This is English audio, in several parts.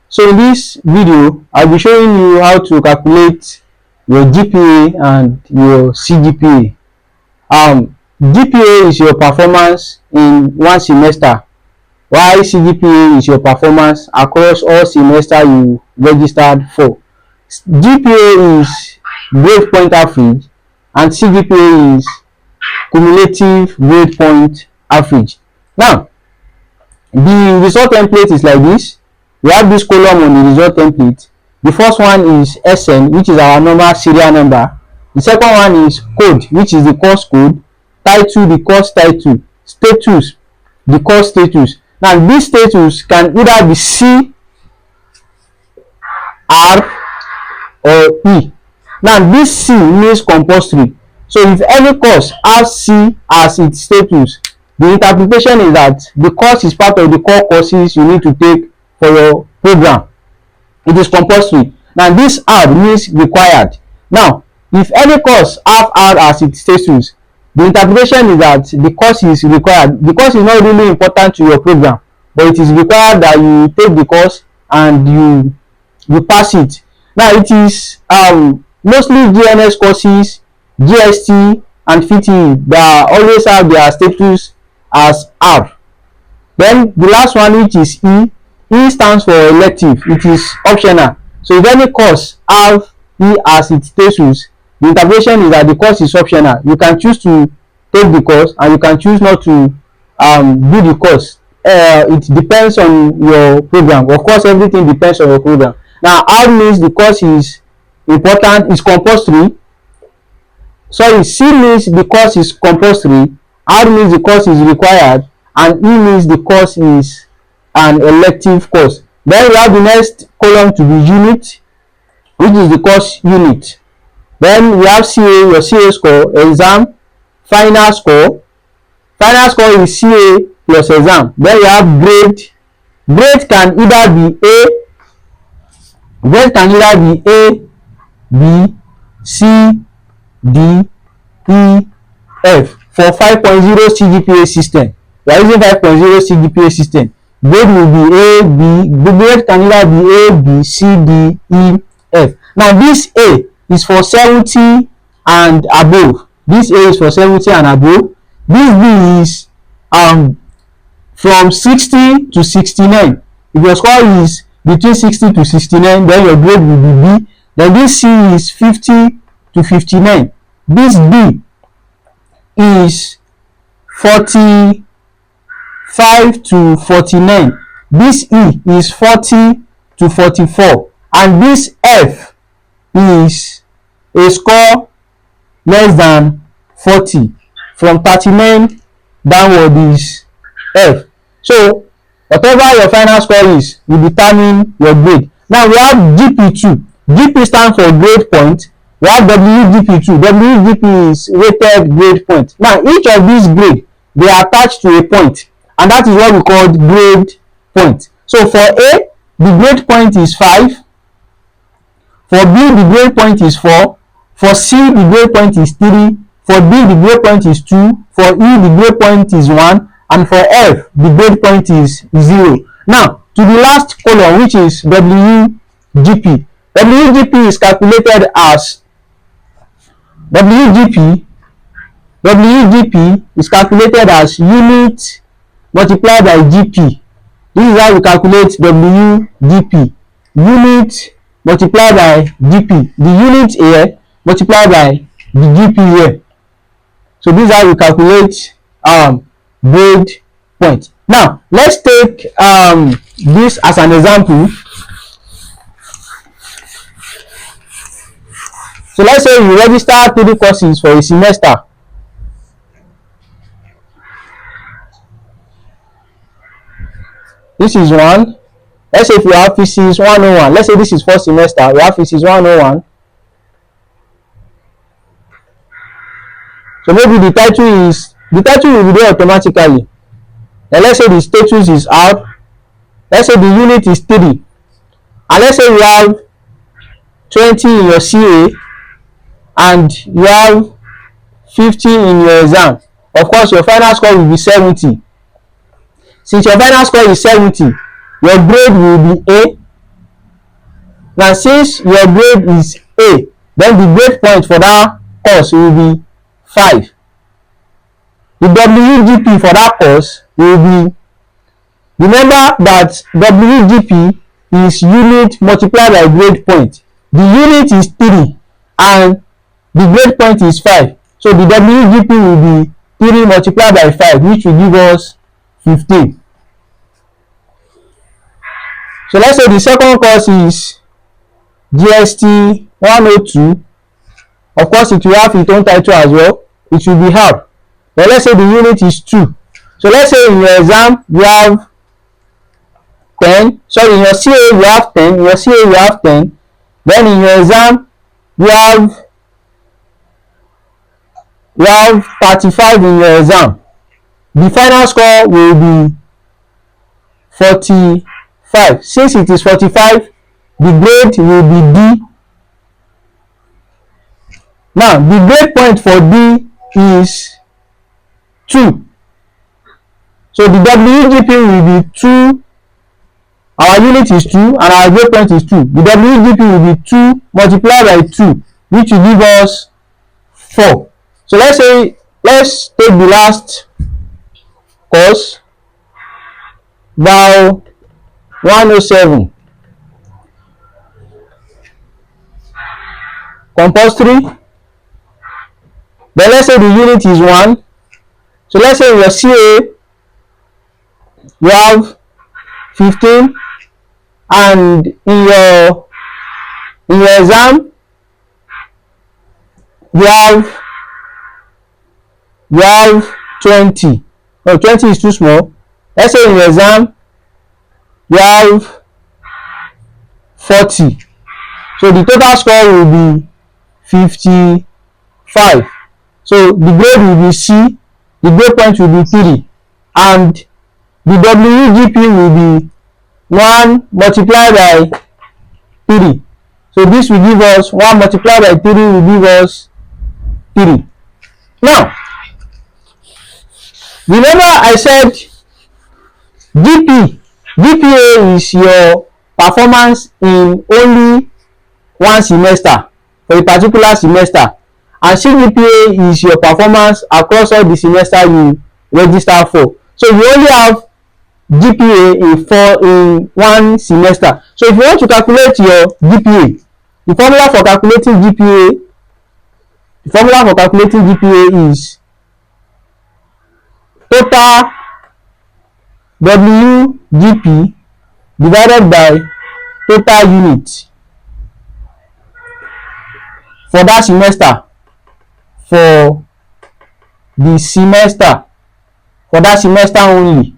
So in this video, I'll be showing you how to calculate your GPA and your CGPA. GPA is your performance in one semester, while CGPA is your performance across all semester you registered for. GPA is grade point average and CGPA is cumulative grade point average. Now, the result template is like this. We have this column on the result template. The first one is SN, which is our normal serial number. The second one is code, which is the course code. Title, the course title. Status, the course status. Now, this status can either be C, R, or E. Now, this C means compulsory. So, if any course has C as its status, the interpretation is that the course is part of the core courses you need to take for your program. It is compulsory. Now, this R means required. Now, if any course have R as its status, the interpretation is that the course is required. The course is not really important to your program, but it is required that you take the course and you pass it. Now, it is mostly GNS courses, GST, and FTE that always have their status as R. Then the last one, which is E. E stands for elective. It is optional. So if any course have E as its status, the interpretation is that the course is optional. You can choose to take the course and you can choose not to do the course. It depends on your program. Of course, everything depends on your program. Now, R means the course is important, is compulsory. Sorry, C means the course is compulsory. R means the course is required, and E means the course is an elective course. Then we have the next column to be unit, which is the course unit. Then we have CA, your CA score, exam, final score. Final score is CA plus exam. Then we have grade. Grade can either be A. Grade can either be A, B, C, D, E, F. For 5.0 CGPA system, we are using 5.0 CGPA system. Grade will be A, B. The grade can either be A, B, C, D, E, F. Now, this A is for 70 and above. This A is for 70 and above. This B is from 60 to 69. If your score is between 60 to 69, then your grade will be B. Then this C is 50 to 59. This D is 45 to 49. This E is 40 to 44. And this F is a score less than 40. From 39 downward is F. So, whatever your final score is, will determine your grade. Now, we have GP2. GP stands for grade point. We have WGP2. WGP is weighted grade point. Now, each of these grades, they are attached to a point, and that is what we call grade point. So, for A, the grade point is 5. For B, the grade point is 4. For C, the grade point is 3. For D, the grade point is 2. For E, the grade point is 1. And for F, the grade point is 0. Now, to the last column, which is WGP. WGP is calculated as WGP is calculated as unit multiplied by GP. This is how we calculate WGP. Unit multiplied by GP. The unit here multiplied by the GP here. So this is how we calculate grade point. Now, let's take this as an example. So let's say you register 3 courses for a semester. This is one. Let's say if you have physics 101. Let's say this is first semester. We have physics 101. So maybe the title will be there automatically. And let's say the status is R. Let's say the unit is 3. And let's say you have 20 in your CA and you have 50 in your exam. Of course, your final score will be 70. Since your final score is 70, your grade will be A. Now since your grade is A, then the grade point for that course will be 5. The WGP for that course will be, remember that WGP is unit multiplied by grade point. The unit is 3 and the grade point is 5. So the WGP will be 3 multiplied by 5, which will give us 15. So let's say the second course is GST 102. Of course, it will have its own title as well. It will be hard. But let's say the unit is 2. So let's say in your exam you have 10. Sorry, in your CA you have 10. In your CA you have 10. Then in your exam you have 35 in your exam. The final score will be 45. Since it is 45, the grade will be D. Now the grade point for D is 2. So the WGP will be 2. Our unit is 2 and our grade point is 2. The WGP will be 2 multiplied by 2, which will give us 4. So let's take the last course, Val 107. Compulsory. Then let's say the unit is 1. So let's say in your CA you have 15 and in your exam you have 20. No, 20 is too small. Let's say in your exam you have 40. So the total score will be 55. So the grade will be C, the grade point will be 3, and the WGP will be 1 multiplied by 3. So this will give us 1 multiplied by 3 will give us 3. Now, remember I said GPA is your performance in only one semester for a particular semester, and CGPA is your performance across all the semester you register for. So you only have GPA in one semester. So if you want to calculate your GPA, the formula for calculating GPA is total WGP divided by total unit for that semester, for the semester, for that semester only.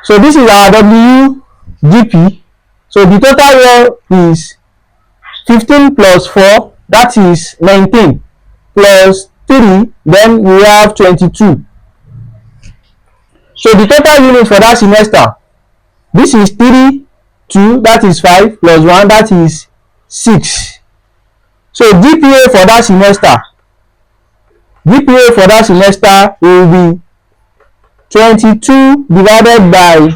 So this is our WGP. So the total here is 15 plus 4, that is 19, plus 3, then we have 22. So the total unit for that semester, this is 3, 2, that is 5, plus 1, that is 6. So GPA for that semester will be 22 divided by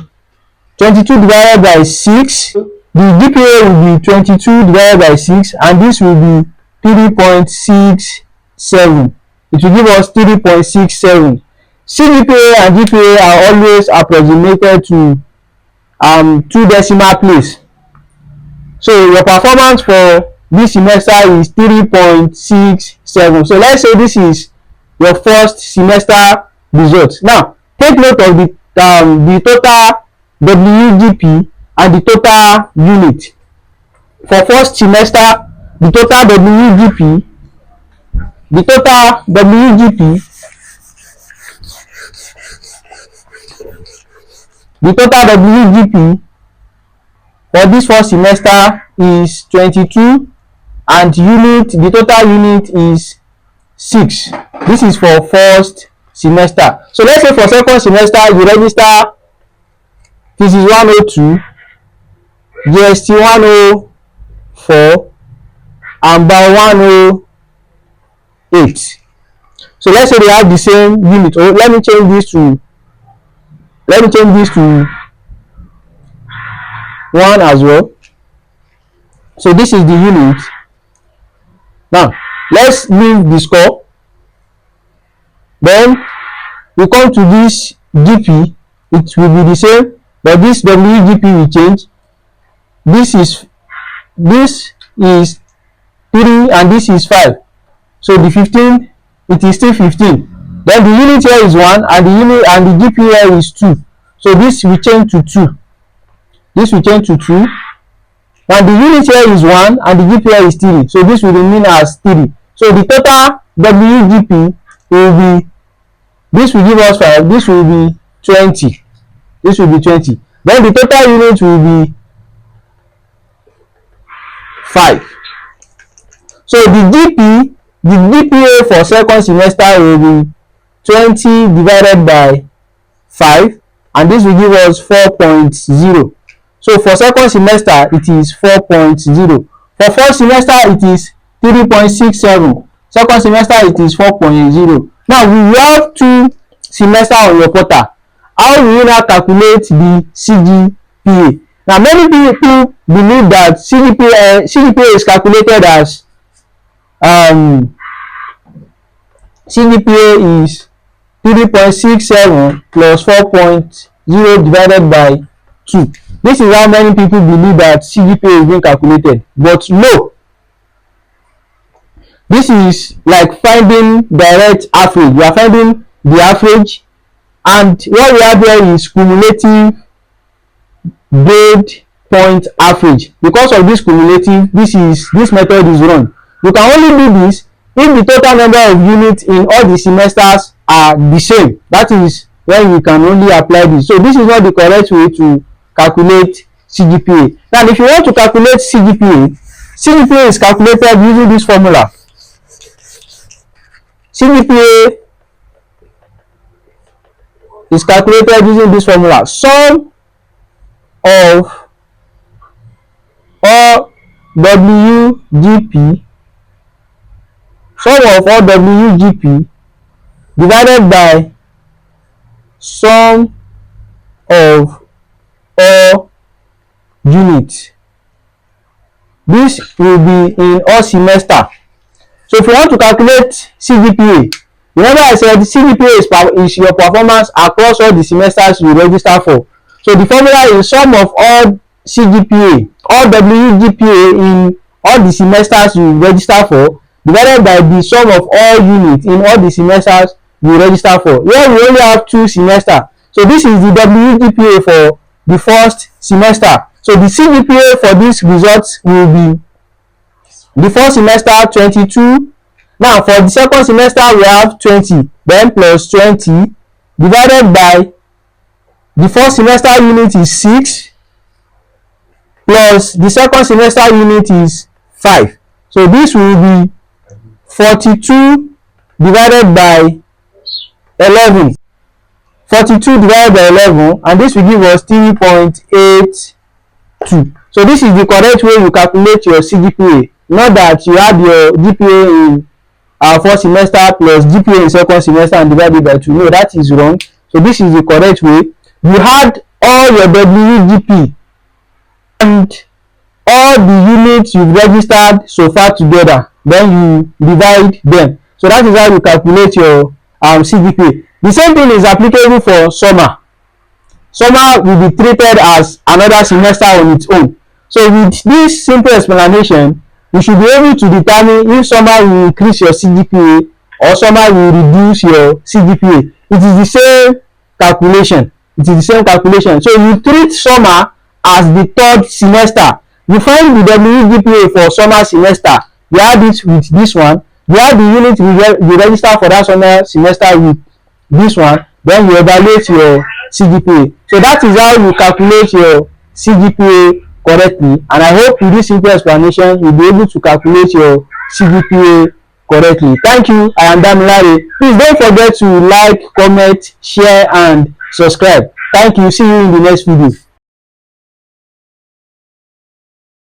6. The GPA will be 22 divided by 6, and this will be 3.67. It will give us 3.67. CGPA and GPA are always approximated to 2 decimal place. So your performance for this semester is 3.67. So let's say this is your first semester result. Now take note of the total WGP and the total unit. For first semester, the total WGP for this first semester is 22, and the total unit is 6. This is for first semester. So let's say for second semester you register physics 102, GST 104, and bio 108. So let's say they have the same unit. Or let me change this to 1 as well. So this is the unit. Now let's leave the score. Then we come to this GP. It will be the same, but this WGP will change. This is 3 and this is 5. So the 15, it is still 15. Then the unit here is 1 and the GPA is 2. So this will change to 2. This will change to 2. And the unit here is 1 and the GPA is 3. So this will remain as 3. So the total WGP will be, this will give us 5. This will be 20. This will be 20. Then the total unit will be 5. So the GPA for second semester will be 20 divided by 5, and this will give us 4.0. So for second semester it is 4.0. For first semester it is 3.67. Second semester it is 4.0. Now we have 2 semesters on your portal. How will you now calculate the CGPA? Now many people believe that CGPA is calculated as CGPA is 3.67 plus 4.0 divided by 2. This is how many people believe that CGPA is being calculated. But no, this is like finding direct average. You are finding the average, and what we have here is cumulative grade point average. Because of this cumulative, this method is wrong. You can only do this if the total number of units in all the semesters are the same. That is when you can only apply this. So this is not the correct way to calculate CGPA. Now if you want to calculate CGPA is calculated using this formula. CGPA is calculated using this formula. Sum of all WGP divided by sum of all units. This will be in all semester. So if you want to calculate CGPA, remember I said CGPA is your performance across all the semesters you register for. So the formula is sum of all CGPA, all WGPA in all the semesters you register for, divided by the sum of all units in all the semesters you register for. Here we only have 2 semesters. So this is the WGPA for the first semester. So the CGPA for this result will be the first semester 22. Now for the second semester we have 20, then plus 20 divided by the first semester unit is 6 plus the second semester unit is 5. So this will be 42 divided by 11. 42 divided by 11, and this will give us 3.82. So this is the correct way you calculate your CGPA. Not that you add your GPA in first semester plus GPA in second semester and divide it by 2. No, that is wrong. So this is the correct way. You had all your WGP and all the units you've registered so far together, then you divide them. So that is how you calculate your CGPA. The same thing is applicable for summer. Summer will be treated as another semester on its own. So with this simple explanation, you should be able to determine if summer will increase your CGPA or summer will reduce your CGPA. It is the same calculation. So you treat summer as the third semester. You find the WGPA for summer semester. You add it with this one. You add the unit you register for that summer semester with this one. Then you evaluate your CGPA. So that is how you calculate your CGPA correctly. And I hope with this simple explanation you'll be able to calculate your CGPA correctly. Thank you. I am Damilare. Please don't forget to like, comment, share, and subscribe. Thank you. See you in the next video.